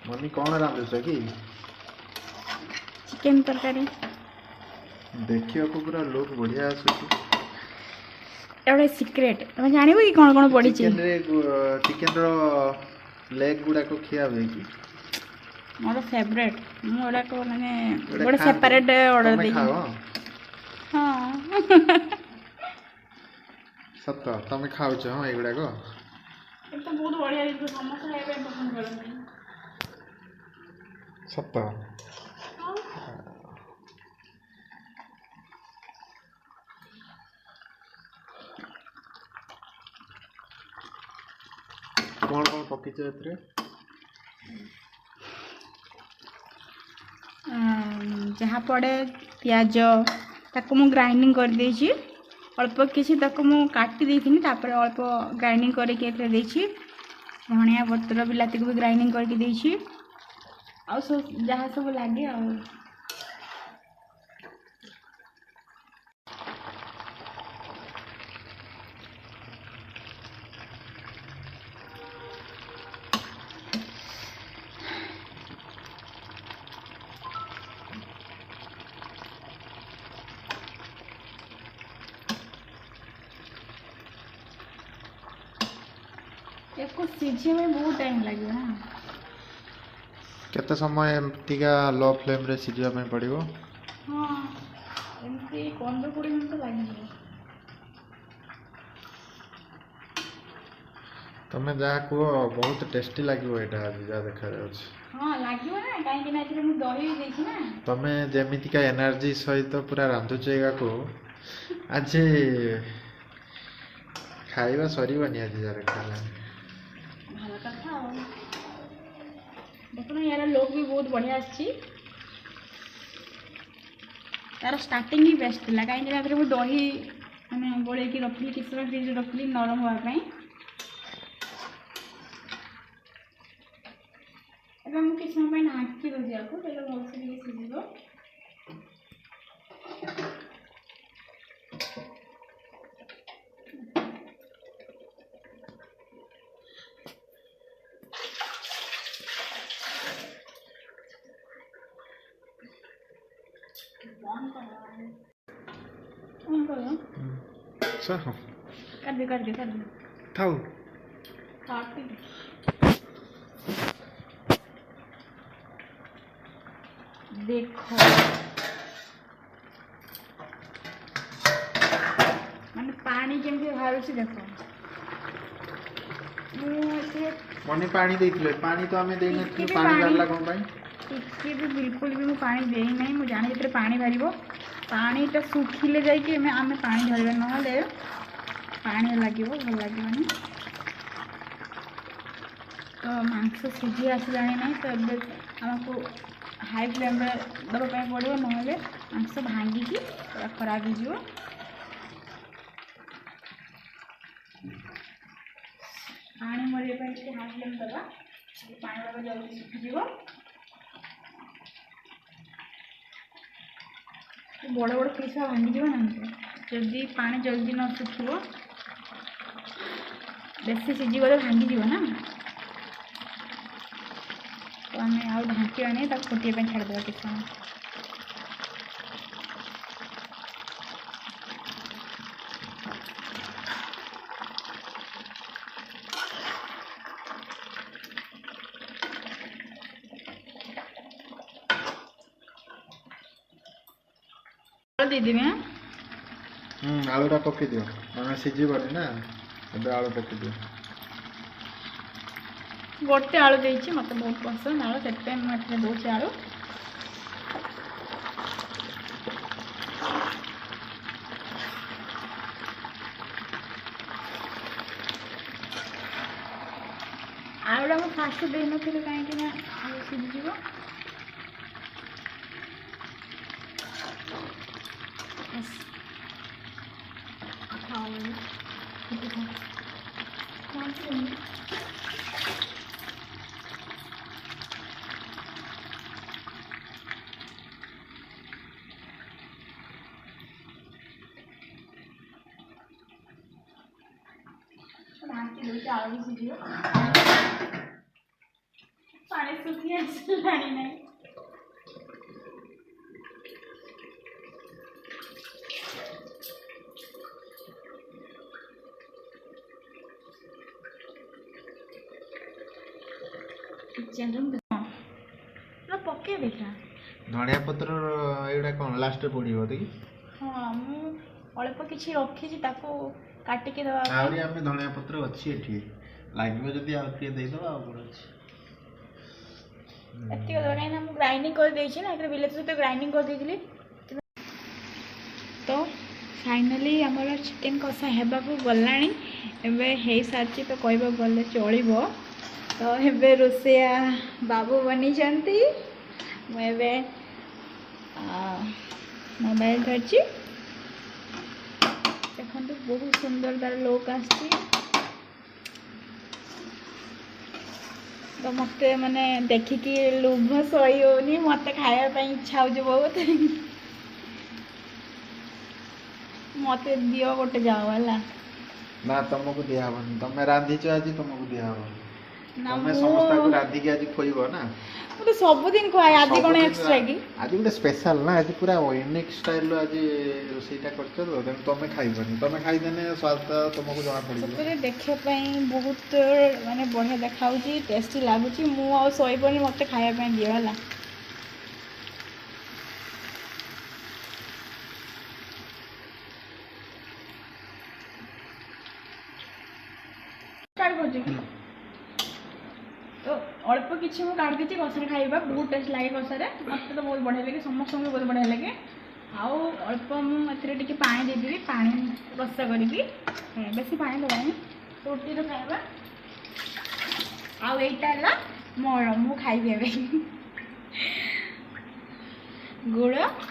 Mummy कौन रांधुछ कि chicken तरकारी देखिए को पूरा लुक बढ़िया आसुची एवढे सिक्रेट तुम जानव कि कौन कौन पड़ी चिकेन रो लेग गुडा को खिया हुए कि मोर फेवरेट मोरा को माने गोटे सेपरेट ऑर्डर दे हां सत तमे खाउछ हां एगुडा को ये तो बहुत बढ़िया है समोसा खाइबे पसंद करते सत कौन कौन पकीछ एतरे जहाँ पड़े पियाज ताको मु ग्राइंडिंग कर देछि अल्प किसी ताको मु काटी देथिनि तापर अल्प ग्राइंडिंग करके एतरे देछि धनिया पत्र बिलाती को भी ग्राइंडिंग करके देछि आ सब जहाँ सब लागे आ इसको सीझे में बहुत टाइम लगे ना केते समय एमतिका लो फ्लेम रे सिझिया में पड़िबो हाँ एमती 15-20 मिनट लगे तमे जहाँ कह बहुत टेस्टी लगे एटा आज जा देखा जाउछ हाँ लगे ना कहीं ना मु दही देछि ना तमे जेमितिका एनर्जी सहित पूरा रांधुचेगा को आज खाइबा सरीबनी आज जा खाला भालो कथा देखो ना यार लोग भी बहुत बढ़िया आछि तार स्टार्टिंग ही बेस्ट थिला कहीं ना मु दही माने गोळे की रखली किस समय फ्रिज रखली नरम होवा पई अब हम किस समय ढांकी दो दिया को पहले बहुत से लिए सीझिबो कौन करो अच्छा कर दे थाउ काट देखो माने पानी केमती बाहर देखो मनी पानी देथिले पानी तो हमें देने पानी डालला कोन पाई टिके भी बिल्कुल भी मु पानी देई नहीं मु जाने जेतरे पानी भरिबो पानीटा सुखिले जाई कि हमें पानी भरबे नहले पानी लागिबो भल लागिबनी तो मांस सिझी आसलानी नहीं तो एबे हमको हाई फ्लेम रे दबा पे पड़ो नहले मांस भांगी की पूरा खराब हो पानी मरे पे हाई फ्लेम दबा पानी दबा जल्दी सुखिଯିବ बड़ बड़ पीस भांगी ना जदि पानी जल्दी न सुखिब बेसी सीझी गले भांगी ना तो आम आउ ढांकी नहीं फुटे छाड़देवा किस समय दीदी में आलूटा पकई दियो माने सिझिबनी ना एबे आलू पकई दियो गोटे आलू देछि मते बहुत पसंद आलू सेते मैं बहुत आलू आलूटा मैं फास्ट दे नथिले कहीं ना आलू सिझिजिवो आलू सिझियो पानी ଶୁଖି ଆସିଲାଣି ନାହିଁ। ପକେଇ ଦେଖିବା ଧଣିଆ ପତ୍ର ଏଇଗୁଡ଼ା କ'ଣ ଲାଷ୍ଟରେ ପଡ଼ିବ ଦେଖି। ହଁ ମୁଁ ଅଳ୍ପ କିଛି ରଖିଛି ତାକୁ କାଟିକି ଦେବା ପାଇଁ। ଆହୁରି ଆମେ ଧଣିଆ ପତ୍ର ଅଛି ଏଠି, ଲାଗିବ ଯଦି ଆଉ ଟିକେ ଦେଇଦେବା ଆଉ କ'ଣ ଅଛି। ଏତିକି ଦେବା କାହିଁକିନା ମୁଁ ଗ୍ରାଇଣ୍ଡିଙ୍ଗ କରିଦେଇଛି ନା, ଏଥିରେ ବିଲାତି ସହିତ ଗ୍ରାଇଣ୍ଡିଙ୍ଗ କରିଦେଇଥିଲି। ତ ଫାଇନାଲି ଆମର ଚିକେନ୍ କଷା ହେବାକୁ ଗଲାଣି, ଏବେ ହେଇସାରିଛି ତ କହିବାକୁ ଗଲେ ଚଳିବ। ତ ଏବେ ରୋଷେଇଆ ବାବୁ ବନେଇଛନ୍ତି, ମୁଁ ଏବେ ମୋବାଇଲ ଧରିଛି। ଦେଖନ୍ତୁ ବହୁତ ସୁନ୍ଦର ତାର ଲୁକ୍ ଆସିଛି। ତ ମୋତେ ମାନେ ଦେଖିକି ଲୋଭ ସହି ହେଉନି, ମୋତେ ଖାଇବା ପାଇଁ ଇଚ୍ଛା ହେଉଛି ବହୁତ। ମୋତେ ଦିଅ ଗୋଟେ ଯାଅ ହେଲା। ନା ତମକୁ ଦିଆହବନି, ତମେ ରାନ୍ଧିଛ ଆଜି, ତମକୁ ଦିଆହବନି। ନା ତମେ ମୁଁ ସମସ୍ତଙ୍କୁ ରାନ୍ଧିକି ଆଜି ଖୋଇବ ନା। ମୁଁ ତ ସବୁଦିନ ଖୁଆଏ, ଆଜି କ'ଣ ଏକ୍ସଟ୍ରା କି? ଆଜି ଗୋଟେ ସ୍ପେଶାଲ ନା, ଆଜି ପୁରା ୟୁନିକ୍ ଷ୍ଟାଇଲର ଆଜି ରୋଷେଇଟା କରିଛ ତ, ତେଣୁ ତମେ ଖାଇବନି। ତମେ ଖାଇଦେଲେ ସ୍ୱାଦ ତମକୁ ଜଣା ପଡ଼ିଯିବ। ସତରେ ଦେଖିବା ପାଇଁ ବହୁତ ମାନେ ବଢ଼ିଆ ଦେଖାହେଉଛି, ଟେଷ୍ଟି ଲାଗୁଛି। ମୁଁ ଆଉ ଶୋଇବନି, ମୋତେ ଖାଇବା ପାଇଁ ଦିଅ ହେଲା। ଷ୍ଟାର୍ଟ କରୁଛି। ତ ଅଳ୍ପ କିଛି ମୁଁ କାଢ଼ି ଦେଇଛି କଷାରେ ଖାଇବା, ବହୁତ ଟେଷ୍ଟ ଲାଗେ କଷାରେ। ମୋତେ ତ ବହୁତ ବଢ଼ିଆ ଲାଗେ, ସମସ୍ତଙ୍କୁ ବହୁତ ବଢ଼ିଆ ଲାଗେ। ଆଉ ଅଳ୍ପ ମୁଁ ଏଥିରେ ଟିକେ ପାଣି ଦେଇଦେବି, ପାଣି କଷା କରିକି, ବେଶୀ ପାଣି ଦେବାନି, ରୁଟିରେ ଖାଇବା। ଆଉ ଏଇଟା ହେଲା ମୋର, ମୁଁ ଖାଇବି ଏବେ ଗୁଡ଼